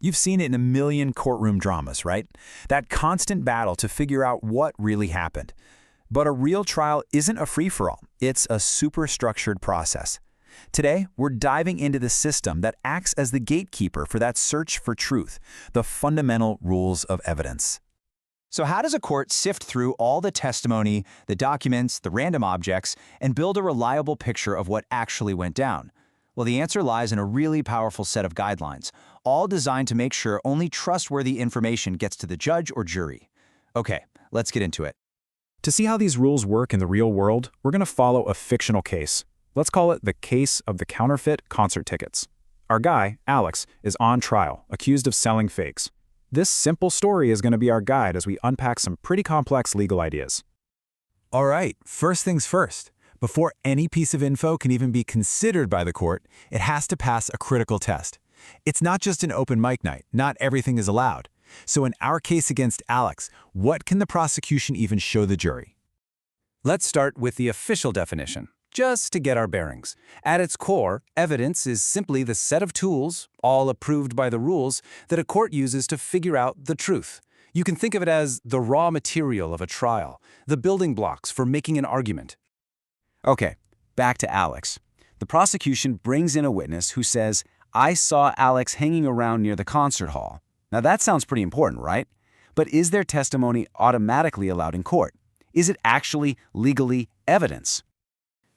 You've seen it in a million courtroom dramas, right? That constant battle to figure out what really happened. But a real trial isn't a free-for-all. It's a super-structured process. Today, we're diving into the system that acts as the gatekeeper for that search for truth, the fundamental rules of evidence. So how does a court sift through all the testimony, the documents, the random objects, and build a reliable picture of what actually went down? Well, the answer lies in a really powerful set of guidelines, all designed to make sure only trustworthy information gets to the judge or jury. Okay, let's get into it. To see how these rules work in the real world, we're going to follow a fictional case. Let's call it the case of the counterfeit concert tickets. Our guy, Alex, is on trial, accused of selling fakes. This simple story is going to be our guide as we unpack some pretty complex legal ideas. All right, first things first. Before any piece of info can even be considered by the court, it has to pass a critical test. It's not just an open mic night. Not everything is allowed. So in our case against Alex, what can the prosecution even show the jury? Let's start with the official definition, just to get our bearings. At its core, evidence is simply the set of tools, all approved by the rules, that a court uses to figure out the truth. You can think of it as the raw material of a trial, the building blocks for making an argument. Okay, back to Alex. The prosecution brings in a witness who says, "I saw Alex hanging around near the concert hall." Now that sounds pretty important, right? But is their testimony automatically allowed in court? Is it actually legally evidence?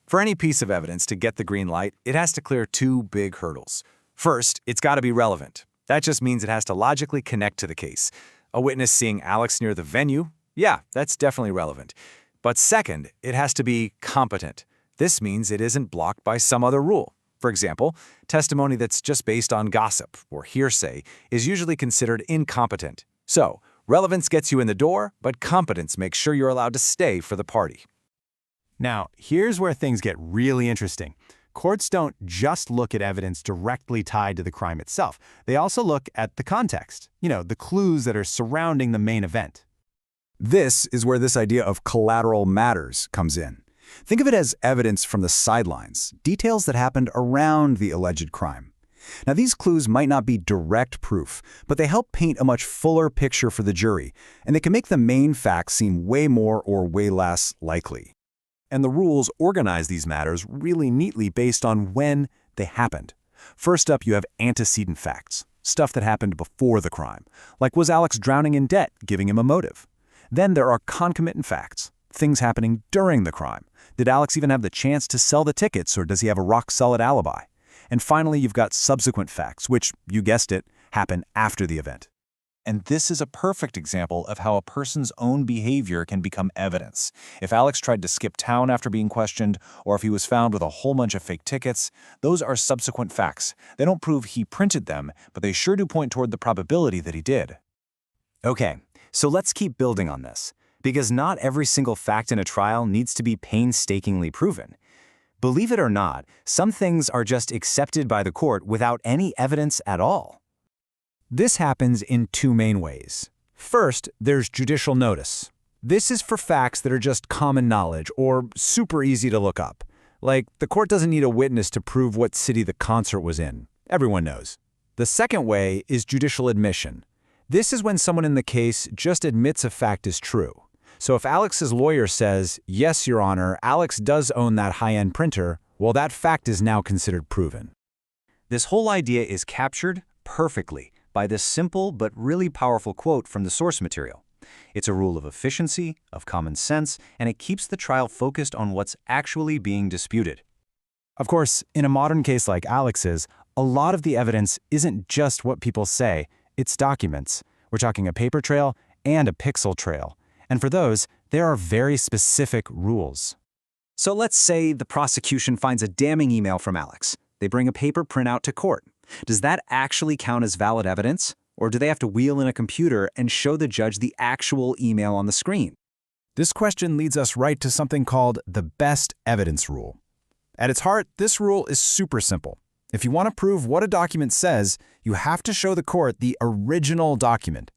For any piece of evidence to get the green light, it has to clear two big hurdles. First, it's got to be relevant. That just means it has to logically connect to the case. A witness seeing Alex near the venue? Yeah, that's definitely relevant. But second, it has to be competent. This means it isn't blocked by some other rule. For example, testimony that's just based on gossip or hearsay is usually considered incompetent. So, relevance gets you in the door, but competence makes sure you're allowed to stay for the party. Now, here's where things get really interesting. Courts don't just look at evidence directly tied to the crime itself. They also look at the context, the clues that are surrounding the main event. This is where this idea of collateral matters comes in. Think of it as evidence from the sidelines, details that happened around the alleged crime. Now, these clues might not be direct proof, but they help paint a much fuller picture for the jury, and they can make the main facts seem way more or way less likely. And the rules organize these matters really neatly based on when they happened. First up, you have antecedent facts, stuff that happened before the crime, like was Alex drowning in debt, giving him a motive? Then there are concomitant facts, things happening during the crime. Did Alex even have the chance to sell the tickets, or does he have a rock-solid alibi? And finally, you've got subsequent facts, which, you guessed it, happen after the event. And this is a perfect example of how a person's own behavior can become evidence. If Alex tried to skip town after being questioned, or if he was found with a whole bunch of fake tickets, those are subsequent facts. They don't prove he printed them, but they sure do point toward the probability that he did. Okay, so let's keep building on this, because not every single fact in a trial needs to be painstakingly proven. Believe it or not, some things are just accepted by the court without any evidence at all. This happens in two main ways. First, there's judicial notice. This is for facts that are just common knowledge or super easy to look up. Like, the court doesn't need a witness to prove what city the concert was in. Everyone knows. The second way is judicial admission. This is when someone in the case just admits a fact is true. So if Alex's lawyer says, "Yes, Your Honor, Alex does own that high-end printer," well, that fact is now considered proven. This whole idea is captured perfectly by this simple but really powerful quote from the source material. It's a rule of efficiency, of common sense, and it keeps the trial focused on what's actually being disputed. Of course, in a modern case like Alex's, a lot of the evidence isn't just what people say, it's documents. We're talking a paper trail and a pixel trail. And for those, there are very specific rules. So let's say the prosecution finds a damning email from Alex. They bring a paper printout to court. Does that actually count as valid evidence? Or do they have to wheel in a computer and show the judge the actual email on the screen? This question leads us right to something called the best evidence rule. At its heart, this rule is super simple. If you want to prove what a document says, you have to show the court the original document.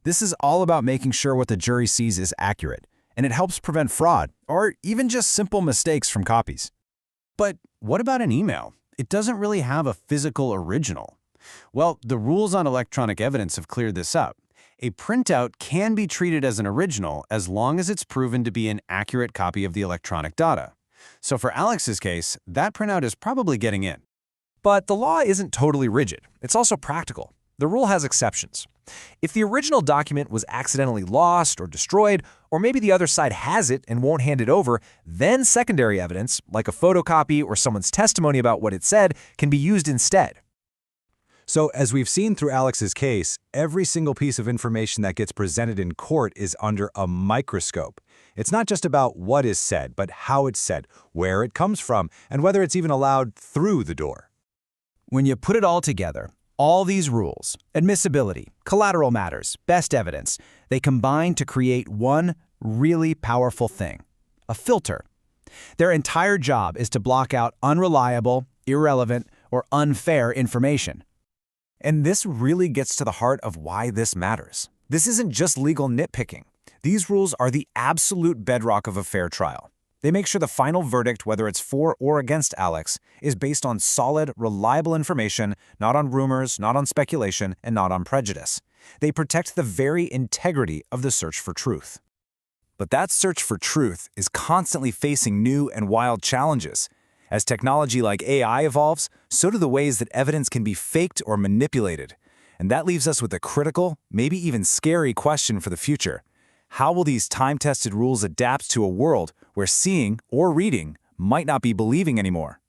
This is all about making sure what the jury sees is accurate, and it helps prevent fraud or even just simple mistakes from copies. But what about an email? It doesn't really have a physical original. Well, the rules on electronic evidence have cleared this up. A printout can be treated as an original as long as it's proven to be an accurate copy of the electronic data. So for Alex's case, that printout is probably getting in. But the law isn't totally rigid. It's also practical. The rule has exceptions. If the original document was accidentally lost or destroyed, or maybe the other side has it and won't hand it over, then secondary evidence, like a photocopy or someone's testimony about what it said, can be used instead. So, as we've seen through Alex's case, every single piece of information that gets presented in court is under a microscope. It's not just about what is said, but how it's said, where it comes from, and whether it's even allowed through the door. When you put it all together, all these rules, admissibility, collateral matters, best evidence, they combine to create one really powerful thing, a filter. Their entire job is to block out unreliable, irrelevant, or unfair information. And this really gets to the heart of why this matters. This isn't just legal nitpicking. These rules are the absolute bedrock of a fair trial. They make sure the final verdict, whether it's for or against Alex, is based on solid, reliable information, not on rumors, not on speculation, and not on prejudice. They protect the very integrity of the search for truth. But that search for truth is constantly facing new and wild challenges. As technology like AI evolves, so do the ways that evidence can be faked or manipulated. And that leaves us with a critical, maybe even scary question for the future. How will these time-tested rules adapt to a world where seeing or reading might not be believing anymore?